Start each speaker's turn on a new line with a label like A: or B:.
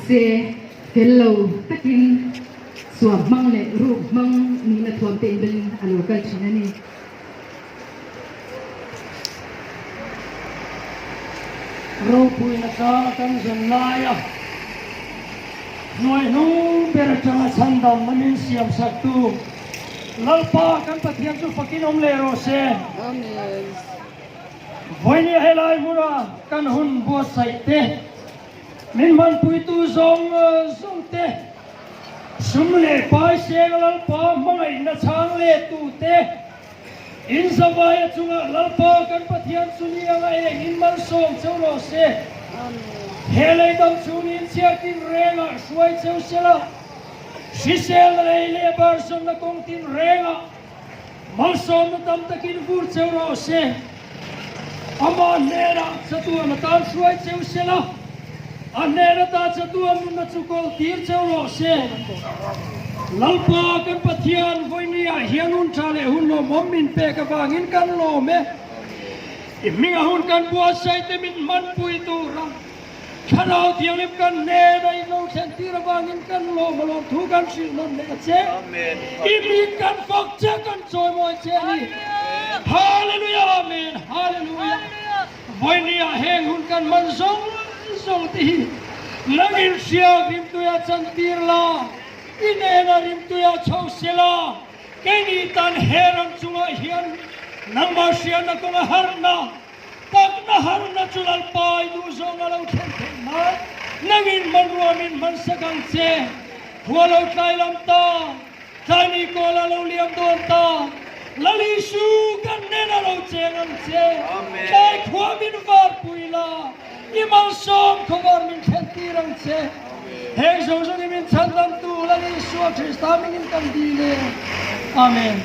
A: se hello takin suam mang le ru mang ni na thuam te bin alo kal china ni
B: ro pui na ka kan zon lai a noi nu ber changa chandam manin siam saktu lalpa kan pathian chu pakin om le ro se
C: Amen.
B: voini helai mura kan hun bo sai te min man pui tu zong zong te sum le pai se lalpa mai na chang le tu te in zavaya chunga lalpa kan pathian sunia ga in man som cholo se helai dam chunin chiakin renga suai cheu sela sisel le bar som na kong tin renga mal som na tam takin vur cheu ro se ama nera chatua na tam suai cheu sela anera ta chatua mun na chukol tir cheu ro se lalpa kan pathian voinia hianun thale hun lo mommin pe ka wangin kan lo me iminga hun kan bua sai te min man pui tu ra khanau thiang lim kan ne dai no chen tir wangin kan lo malo thu kan sil non me che amen imin kan fok che kan choi moi che ni hallelujah amen hallelujah voinia heng hun kan man song song ti langin sia rim tu ya chan tir la inena rim tu ya chau sela keni tan heram chunga hian namba sia na ko harna tak na harna chulal pai du zong alo then ma nangin manruam min man sakang che hualo tlailam ta tani ko la lo liam don ta lali su kan nena lo chengam che dai khwa min var puila imal som khobar min khentirang che heng zo zo min chandam tu lali su Krista min kan dile amen